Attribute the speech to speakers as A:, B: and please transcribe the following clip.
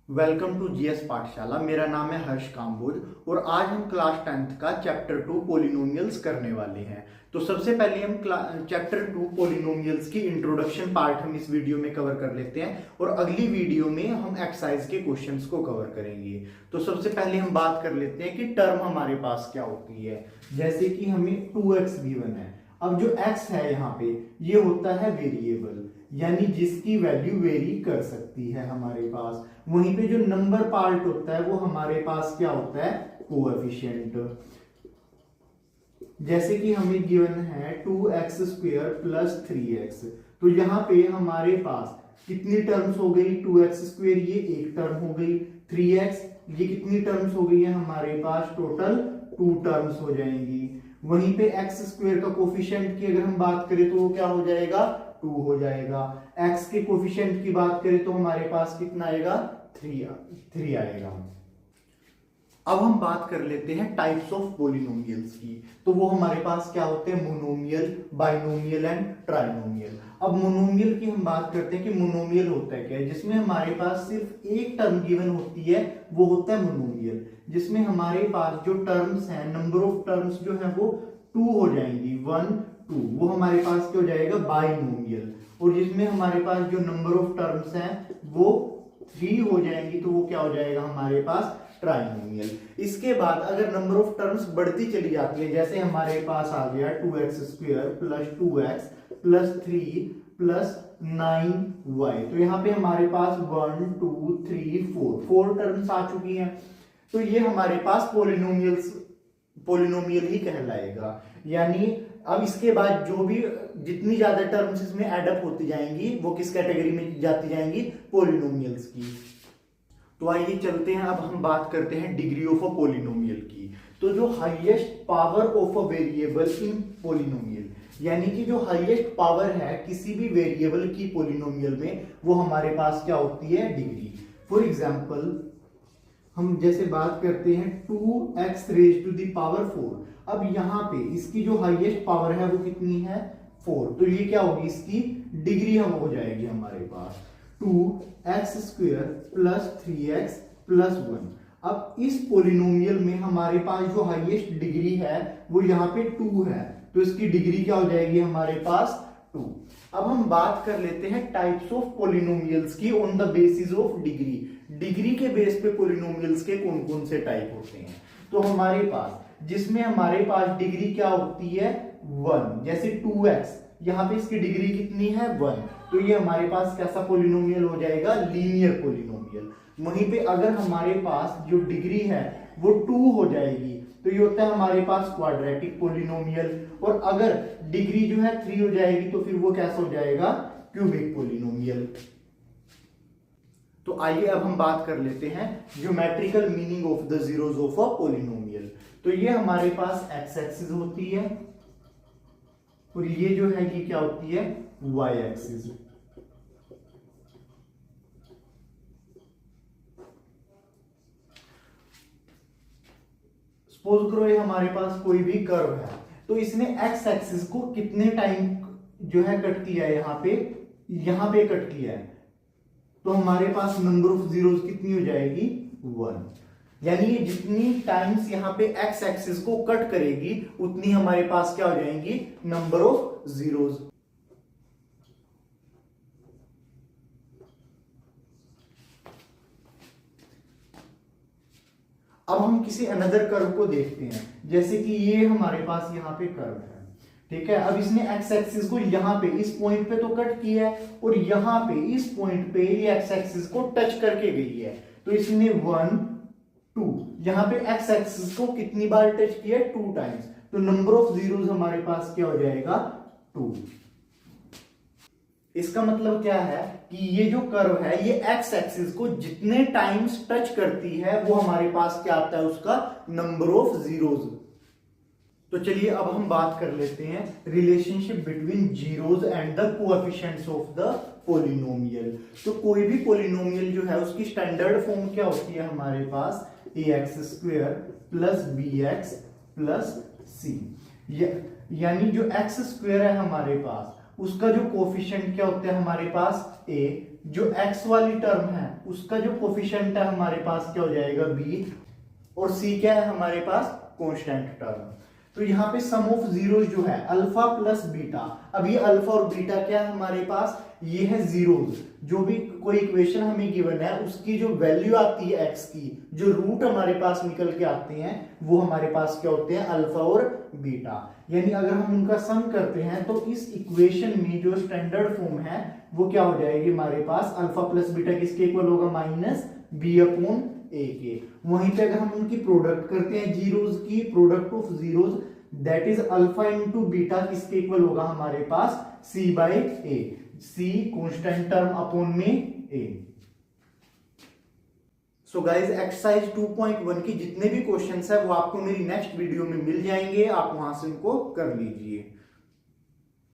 A: Welcome to GS पाठशाला। मेरा नाम है हर्ष काम्बोज और आज हम क्लास 10th का चैप्टर 2 पोलिनोमियल्स करने वाले हैं। तो सबसे पहले हम चैप्टर 2 पोलिनोमियल्स की इंट्रोडक्शन पार्ट हम इस वीडियो में कवर कर लेते हैं और अगली वीडियो में हम एक्सरसाइज के क्वेश्चंस को कवर करेंगे। तो सबसे पहले हम बात कर लेते हैं कि टर्म हमारे पास क्या होती है। जैसे कि हमें 2x गिवन है। अब जो x है यहाँ पे ये होता है वेरिएबल, यानी जिसकी वैल्यू वेरी कर सकती है हमारे पास। वहीं पे जो नंबर पार्ट होता है वो हमारे पास क्या होता है, कोएफिशिएंट। जैसे कि हमें गिवन है 2x स्क्वायर प्लस 3x, तो यहाँ पे हमारे पास कितनी टर्म्स हो गई, 2x स्क्वायर ये एक टर्म हो गई, 3x ये कितनी टर्म्स हो गई है हमारे पास, टोटल 2 टर्म्स हो जाएंगी। वहीं पे x स्क्वायर का कोफिशिएंट की अगर हम बात करें तो वो क्या हो जाएगा, 2 हो जाएगा। x के कोफिशिएंट की बात करें तो हमारे पास कितना आएगा, 3 आएगा। अब हम बात कर लेते हैं टाइप्स ऑफ पोलिनोमियल्स की। तो वो हमारे पास क्या होते हैं, मोनोमियल, बाइनोमियल एंड ट्राइनोमियल। अब मोनोमियल की हम बात करते हैं कि मोनोमियल होता है क्या, जिसमें हमारे पास सिर्फ एक टर्म गिवन होती है, वो होता है मोनोमियल। जिसमें हमारे पास जो टर्म्स हैं, नंबर ऑफ टर्म्स जो है वो 2 हो जाएंगी, 1 2, वो हमारे पास क्या हो जाएगा, बाइनोमियल। और जिसमें हमारे पास जो नंबर ऑफ टर्म्स हैं वो 3 हो जाएंगी, तो वो क्या हो जाएगा हमारे पास, ट्राइनोमियल। इसके बाद अगर नंबर ऑफ टर्म्स बढ़ती चली जाती है, जैसे हमारे पास आ गया 2x square plus 2x plus 3 plus 9y, तो यहाँ पे हमारे पास 1 2 3 4 टर्म्स आ चुकी हैं। तो ये हमारे पास पोलिनोमियल ही कहलाएगा। यानी अब इसके बाद जो भी जितनी ज्यादा टर्म्स इसमें एडअप होती जाएंगी वो किस कैटेगरी में जाती जाएंगी, पोलिनोमियल्स की। तो आइए चलते हैं, अब हम बात करते हैं डिग्री ऑफ अ पोलिनोमियल की। तो जो highest power of a variable in polynomial, यानी कि जो हाईएस्ट पावर है किसी भी वेरिएबल की पोलिनोमियल में, वो हमारे पास क्या होती है, डिग्री। फॉर एग्जांपल हम जैसे बात करते हैं 2x raise to the power 4। अब यहाँ पे इसकी जो हाईएस्ट पावर है वो कितनी है, 4, तो ये क्या होगी, इसकी डिग्री हम हो जाएगी हमारे पास 2x square plus 3x plus 1। अब इस पोलिनोमियल में हमारे पास जो हाईएस्ट डिग्री है वो यहाँ पे 2 है, तो इसकी डिग्री क्या हो जाएगी हमारे पास, 2। अब हम बात कर लेते हैं टाइप्स ऑफ पोलिनोमियल्स की on the basis of degree. Degree के बेस पे पोलिनोमियल्स के कौन कौन से टाइप होते हैं। तो हमारे पास जिसमें हमारे पास डिग्री क्या होती है, 1, जैसे 2x, यहाँ पे इसकी डिग्री कितनी है, 1, तो ये हमारे पास कैसा पोलिनोमियल हो जाएगा, लीनियर पोलिनोमियल। वहीं पे अगर हमारे पास जो डिग्री है वो 2 हो जाएगी तो ये होता है हमारे पास क्वाड्रेटिक पोलिनोमियल। और अगर डिग्री जो है 3 हो जाएगी तो फिर वो कैसा हो जाएगा, क्यूबिक पोलिनोमियल। तो आइए अब हम बात कर लेते हैं geometrical meaning of the zeros of a polynomial. तो ये हमारे पास एक्स एक्सिस होती है और ये जो है ये क्या होती है, वाई एक्सिस। सपोज करो ये हमारे पास कोई भी कर्व है, तो इसने एक्स एक्सिस को कितने टाइम जो है कट किया है, यहां पे कट किया है, तो हमारे पास नंबर ऑफ जीरोस कितनी हो जाएगी, 1। यानी ये जितनी टाइम्स यहाँ पे एक्स एक्सिस को कट करेगी उतनी हमारे पास क्या हो जाएंगी, नंबर ऑफ जीरोस। अब हम किसी अनदर कर्व को देखते हैं, जैसे कि ये हमारे पास यहाँ पे कर्व है, ठीक है। अब इसने एक्स एक्सिस को यहाँ पे इस पॉइंट पे तो कट किया है और यहाँ पे इस पॉइंट पे ये एक्स एक्सिस को टच करके गई है, तो इसने 1 2 यहाँ पे एक्स एक्सिस को कितनी बार टच किया है, 2 टाइम्स, तो नंबर ऑफ जीरोस हमारे पास क्या हो जाएगा, 2। इसका मतलब क्या है कि ये जो कर्व है ये एक्स एक्सिस को जितने टाइम्स टच करती है वो हमारे पास क्या आता है, उसका नंबर ऑफ जीरोस। तो चलिए अब हम बात कर लेते हैं relationship between zeros and the coefficients of the polynomial. तो कोई भी पोलिनोमियल जो है उसकी स्टैंडर्ड फॉर्म क्या होती है हमारे पास, ax square plus bx plus c। यानी जो x स्क्वायर है हमारे पास उसका जो कोफिशिएंट क्या होता है हमारे पास, a, जो x वाली टर्म है उसका जो कोफिशिएंट है हमारे पास क्या हो जाएगा b, और c क्या है हमारे पास कांस्टेंट टर्म। तो यहाँ पे सम ऑफ जीरोस जो है अल्फा प्लस बीटा, अब ये अल्फा और बीटा क्या है हमारे पास, ये है जीरोस। जो भी कोई इक्वेशन हमें गिवन है उसकी जो वैल्यू आती है x की, जो रूट हमारे पास निकल के आते हैं वो हमारे पास क्या होते हैं, अल्फा और बीटा। यानी अगर हम उनका सम करते हैं तो इस इक्वेशन में जो स्टैंडर्ड फॉर्म है वो क्या हो जाएगी हमारे पास, अल्फा प्लस बीटा किसके इक्वल होगा, माइनस बी अपॉन ए के। वहीं पे अगर हम उनकी प्रोडक्ट करते हैं जीरोस की, product of zeros that is alpha into beta किसके इक्वल होगा हमारे पास, सी बाय ए, सी कांस्टेंट टर्म अपॉन में ए। सो गाइज एक्सरसाइज 2.1 की जितने भी क्वेश्चंस है वो आपको मेरी नेक्स्ट वीडियो में मिल जाएंगे, आप वहां से उनको कर लीजिए।